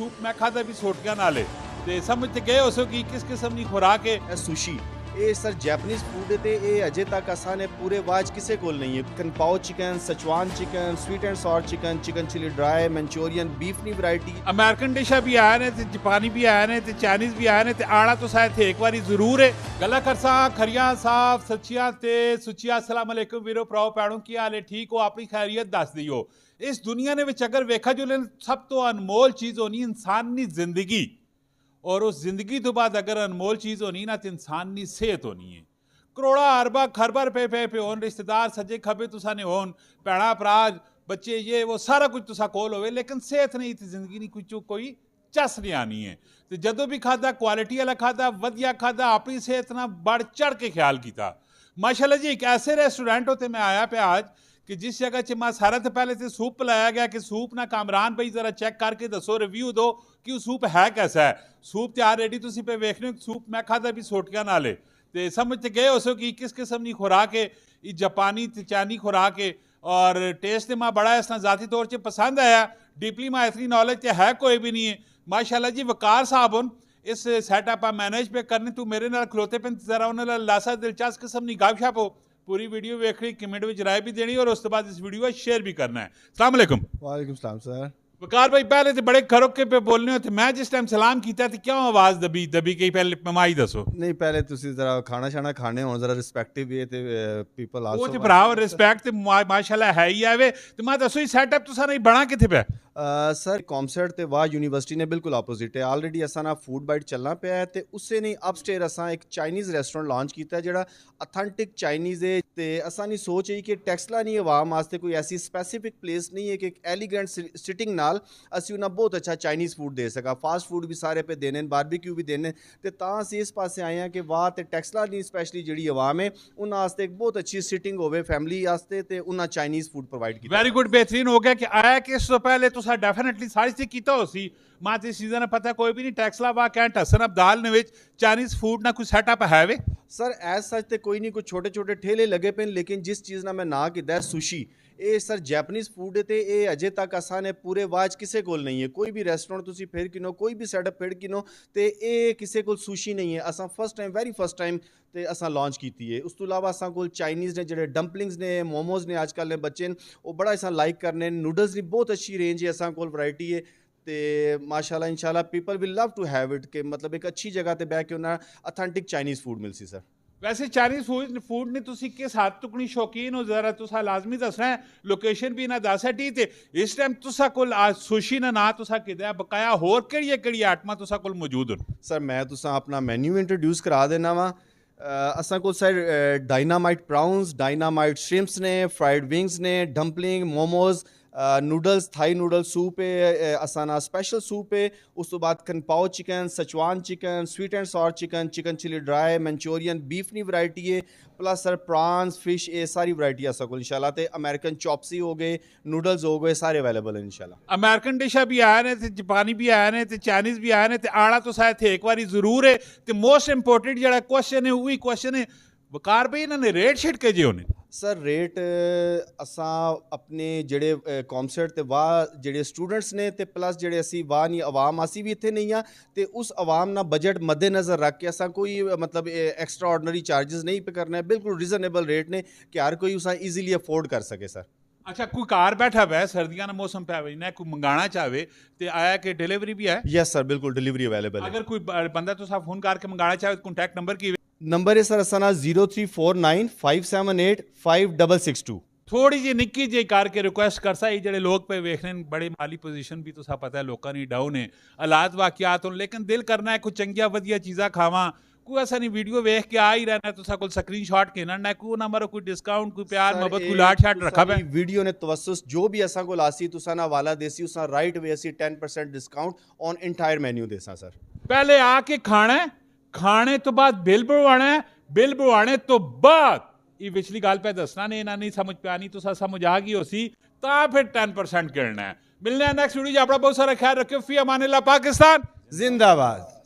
Soup मैं खाता भी सोटियां नाले ते समझ ते गए हो कि किस किस्म की खुराक है। सुशी ਇਹ ਸਰ ਜੈਪਨੀਜ਼ ਫੂਡ ਤੇ ਇਹ ਅਜੇ ਤੱਕ ਅਸਾਂ ਨੇ ਪੂਰੇ ਵਾਜ ਕਿਸੇ ਕੋਲ ਨਹੀਂ ਹੈ। Kung pao chicken, Szechuan chicken, sweet and sour chicken, chicken chilli dry, Manchurian, beef ਦੀ ਵੈਰਾਈਟੀ। ਅਮਰੀਕਨ ਡਿਸ਼ਾਂ भी आए ने ते जापानी भी आए ने ते चाइनीज़ भी आए ने ते आना तो शायद थे एक बारी जरूर है। गला करसा खरियां साफ सच्चियां ते सुचिया। अस्सलाम वालेकुम वीरो भराओ भैणों की हाल है? ठीक हो? अपनी खैरियत दस दियो। इस दुनिया ने विच अगर वेखा जो सब तो अनमोल चीज़ होनी इंसान की जिंदगी, और उस जिंदगी तो बाद अगर अनमोल चीज़ होनी ना तो इंसान की सेहत होनी है। करोड़ा अरबा खरबा रुपए पे होन, रिश्तेदार सज्जे खब्बे तुसा ने होन, भैणा भरा बच्चे ये वो सारा कुछ तुसा कोल होवे, लेकिन सेहत नहीं तो जिंदगी नहीं कोई चस नहीं आनी है। तो जदों भी खादा क्वालिटी वाला खादा, वधिया खादा, अपनी सेहत ना बढ़ चढ़ के ख्याल किया। माशाल्लाह जी एक ऐसे रेस्टोरेंट होते मैं आया पे आज कि जिस जगह च मैं सारा तो पहले से सूप पिलाया गया कि सूप ना कामरान भाई जरा चेक करके दसो, रिव्यू दो कि सूप है कैसा है। सूप तैयार रेडी तुम पे वेख रहे हो। सूप मैं खाता भी सोटियां नाले ते समझ ते गए हो कि किस किस्म की खुराक है, ये जापानी ते चाइनी खुराक है। और टेस्ट तो मैं बड़ा इस तरह ज़ाती तौर पर पसंद आया। डीपली मैं इतनी नॉलेज तो है कोई भी नहीं है। माशाल्लाह जी वकार साहब हूँ इस सैटअप आ मैनेज पे करने तू मेरे नाल खलोते पे जरा उन्होंने लासा दिलचस्प किस्म की गपशप हो। पूरी वीडियो वेख रही, कमेंट में राय भी देनी और उस बाद इस वीडियो को शेयर भी करना है। अस्सलाम वालेकुम। ਵਾਲੇकुम सलाम सर। वकार भाई पहले तो बड़े खरोके पे बोलने होते, मैं जिस टाइम सलाम किया तो क्यों आवाज़ दबी दबी गई? पहले ममाई दसो। ਨਹੀਂ ਪਹਿਲੇ ਤੁਸੀਂ ਜ਼ਰਾ ਖਾਣਾ ਛਾਣਾ ਖਾਣੇ ਹੋਣ ਜ਼ਰਾ ਰਿਸਪੈਕਟਿਵ ਵੀ ਤੇ ਪੀਪਲ वो ਆਲਸੋ तो भरा रिस्पैक्ट तो माशाल्लाह है ही आवे। तो मैं दसो सैटअप तुसा नहीं बना किथे पे? ਸਰ ਕੌਮਸੈਟ ਤੇ ਵਾਹ ਯੂਨੀਵਰਸਿਟੀ ਨੇ ਬਿਲਕੁਲ ਆਪੋਜ਼ਿਟ ਹੈ। ਆਲਰੇਡੀ ਅਸਾਂ ਨਾ ਫੂਡ ਬਾਈਟ ਚੱਲਣਾ ਪਿਆ ਹੈ ਤੇ ਉਸੇ ਨੇ ਅਪਸਟੇਅਰ ਅਸਾਂ ਇੱਕ ਚਾਈਨੀਜ਼ ਰੈਸਟੋਰੈਂਟ ਲਾਂਚ ਕੀਤਾ ਜਿਹੜਾ ਅਥੈਂਟਿਕ ਚਾਈਨੀਜ਼ ਹੈ। ਤੇ ਅਸਾਂ ਦੀ ਸੋਚ ਹੈ ਕਿ ਟੈਕਸਲਾ ਨਹੀਂ ਆਵਾਮ ਵਾਸਤੇ ਕੋਈ ਐਸੀ ਸਪੈਸੀਫਿਕ ਪਲੇਸ ਨਹੀਂ ਹੈ ਕਿ ਇੱਕ ਐਲੀਗੈਂਟ ਸਿਟਿੰਗ ਨਾਲ ਅਸੀਂ ਉਹਨਾਂ ਬਹੁਤ ਅੱਛਾ ਚਾਈਨੀਜ਼ ਫੂਡ ਦੇ ਸਕਾਂ। ਫਾਸਟ ਫੂਡ ਵੀ ਸਾਰੇ ਪੇ ਦੇਣੇ, ਬਾਰਬੀਕਿਊ ਵੀ ਦੇਣੇ ਤੇ ਤਾਂ ਅਸੀਂ ਇਸ ਪਾਸੇ ਆਏ ਹਾਂ ਕਿ ਵਾਹ ਤੇ ਟੈਕਸਲਾ ਦੀ ਸਪੈਸ਼ਲੀ ਜਿਹੜੀ ਆਵਾਮ ਹੈ ਉਹਨਾਂ ਵਾਸਤੇ ਇੱਕ ਬਹੁਤ ਅੱਛੀ ਸਿਟਿੰਗ ਹੋਵੇ ਫੈਮਿਲੀ ਵਾਸਤੇ ਤੇ ਉਹਨਾਂ ਚਾਈਨੀਜ਼ ਫੂਡ ਪ੍ਰੋਵਾਈਡ ਕੀਤਾ। ਵੈਰੀ ਗੁੱਡ, बेहतरीन हो गया कि आया कि इस तो पहले तुसा डेफिनेटली सारी चीज कीता हो सी। मां ते सीजन पता कोई भी नहीं टैक्सला वा कैंट हसन अब्दाल ने विच चाइनीज फूड ना कोई सेटअप है वे? ਸਰ ਐਜ਼ ਸੱਚ ਤੇ ਕੋਈ ਨਹੀਂ, ਕੋਈ ਛੋਟੇ ਛੋਟੇ ਠੇਲੇ ਲੱਗੇ ਪਏ ਲੇਕਿਨ ਜਿਸ ਚੀਜ਼ ਨਾਲ ਮੈਂ ਨਾਂ ਕੀਤਾ ਸੁਸ਼ੀ, ਇਹ ਸਰ ਜੈਪਨੀਜ਼ ਫੂਡ ਤੇ ਇਹ ਅਜੇ ਤੱਕ ਅਸਾਂ ਨੇ ਪੂਰੇ ਵਾਜ ਕਿਸੇ ਕੋਲ ਨਹੀਂ ਹੈ। ਕੋਈ ਵੀ ਰੈਸਟੋਰੈਂਟ ਤੁਸੀਂ ਫਿਰ ਕਿਨੋ, ਕੋਈ ਵੀ ਸੈਟਅਪ ਫਿਰ ਕਿਨੋ ਤੇ ਇਹ ਕਿਸੇ ਕੋਲ ਸੁਸ਼ੀ ਨਹੀਂ ਹੈ। ਅਸਾਂ first time, very first time ਤੇ ਅਸਾਂ ਲਾਂਚ ਕੀਤੀ ਹੈ। ਉਸ ਤੋਂ ਇਲਾਵਾ ਅਸਾਂ ਕੋਲ ਚਾਈਨੀਜ਼ ਨੇ ਜਿਹੜੇ ਡੰਪਲਿੰਗਸ ਨੇ, ਮੋਮੋਜ਼ ਨੇ, ਅੱਜ ਕੱਲ੍ਹ ਦੇ ਬੱਚੇ ਨੇ ਉਹ ਬੜਾ ਅਸਾਂ ਲਾਈਕ ਕਰਨੇ। ਨੂਡਲਸ ਦੀ ਬਹੁਤ ਅੱਛੀ ਰੇਂਜ ਹੈ ਅਸਾਂ ਕੋਲ, ਵੈਰਾਈਟੀ ਹੈ ਤੇ ਮਾਸ਼ਾਅੱਲਾ ਇਨਸ਼ਾਅੱਲਾ people will love to have it ਕਿ ਮਤਲਬ ਇੱਕ ਅੱਛੀ ਜਗ੍ਹਾ ਤੇ ਬਹਿ ਕੇ ਉਹਨਾਂ ਅਥੈਂਟਿਕ ਚਾਈਨੀਜ਼ ਫੂਡ ਮਿਲ ਸੀ ਸਰ। वैसे चाइनीज फूड ने तुसी किस हद तक नहीं शौकीन हो जरा तुसा लाजमी दसना है। लोकेशन भी ना दस है टी ते इस टाइम तुसा कोल सुशी ना तुसा किदा बकाया होर केड़ी आइटमां तुसा कोल मौजूद हो? सर मैं तुसा अपना मैन्यू इंट्रोड्यूस करा देना वा। असां कोल sir dynamite prawns, dynamite shrimps ने, फ्राइड विंग्स ने, dumpling, momos, noodles, Thai noodle soup ਹੈ ਅਸਾਂ ਨਾਲ ਸਪੈਸ਼ਲ ਸੂਪ ਹੈ। ਉਸ ਤੋਂ ਬਾਅਦ kung pao chicken, Szechuan chicken, sweet and sour chicken, chicken chilli dry, Manchurian, beef ਦੀ ਵੈਰਾਈਟੀ ਹੈ ਪਲੱਸ ਸਰ ਪ੍ਰਾਂਸ, ਫਿਸ਼, ਇਹ ਸਾਰੀ ਵੈਰਾਈਟੀ ਅਸਾਂ ਕੋਲ ਇਨਸ਼ਾਅੱਲਾ। ਤੇ ਅਮਰੀਕਨ ਚੌਪਸੀ ਹੋ ਗਏ, ਨੂਡਲਸ ਹੋ ਗਏ, ਸਾਰੇ ਅਵੇਲੇਬਲ ਹੈ ਇਨਸ਼ਾਅੱਲਾ। अमेरिकन डिशा भी आए ने ते जापानी भी आए ने ते चाइनीज भी आए ने ते आना तो शायद थे एक बारी जरूर है। ते मोस्ट इंपोर्टेंट जेह्ड़ा क्वेश्चन है वही क्वेश्चन है वकार भाई इन्होंने रेट शेट के जे होने? ਸਰ ਰੇਟ ਅਸਾਂ ਆਪਣੇ ਜਿਹੜੇ ਕੌਮਸੈਟ ਤੇ ਵਾਹ ਜਿਹੜੇ ਸਟੂਡੈਂਟਸ ਨੇ ਤੇ ਪਲੱਸ ਜਿਹੜੇ ਅਸੀਂ ਵਾਹ ਨਹੀਂ ਆਵਾਮ, ਅਸੀਂ ਵੀ ਇੱਥੇ ਨਹੀਂ ਆ ਤੇ ਉਸ ਆਵਾਮ ਨਾਲ ਬਜਟ ਮੱਦੇ ਨਜ਼ਰ ਰੱਖ ਕੇ ਅਸਾਂ ਕੋਈ ਮਤਲਬ ਐਕਸਟਰਾ ਆਰਡੀਨਰੀ ਚਾਰजेस ਨਹੀਂ ਪੇ ਕਰਨਾ ਹੈ। ਬਿਲਕੁਲ ਰੀਜ਼ਨੇਬਲ ਰੇਟ ਨੇ ਕਿ ਹਰ ਕੋਈ ਉਸਾ ਈਜ਼ੀਲੀ ਅਫੋਰਡ ਕਰ ਸਕੇ ਸਰ। अच्छा कोई कार बैठा हुआ है, सर्दियों का मौसम पे हुआ है, कोई मंगाना चाहे तो आया कि डिलीवरी भी है? यस सर बिल्कुल डिलीवरी अवेलेबल है। अगर कोई बंदा तो फोन करके मंगाना चाहे तो कॉन्टैक्ट नंबर की नंबर है सर असाना 034957856662। थोड़ी जी निक्की जी करके रिक्वेस्ट कर सा जे लोग पे वेखने बड़े माली पोजीशन भी तो पता है लोगों की डाउन है, हालात वाकियात हो, लेकिन दिल करना है कोई चंगिया वधिया चीज़ा खावा। कोई ऐसा नहीं वीडियो वेख के आ ही रहना तो कोई स्क्रीन शॉट के ना कोई ना मारो कोई डिस्काउंट, कोई प्यार मोहब्बत, कोई लाट शाट रखा है। वीडियो ने तवस्सुस जो भी असा को लासी तुसा ना वाला देसी उसा राइट वे असी 10% डिस्काउंट ऑन इंटायर मेन्यू देसा सर। पहले आके खाना है, खाने तो बाद बिल बनवाना है, बिल बनवाने तो बाद ये पिछली गल पे दसना ने इन्हें नहीं समझ पे आनी तो समझ आ गई हो सी तो फिर 10% गिरना है। मिलने नेक्स्ट वीडियो अपना बहुत सारा ख्याल रखियो। फी अमान अल्लाह, पाकिस्तान जिंदाबाद।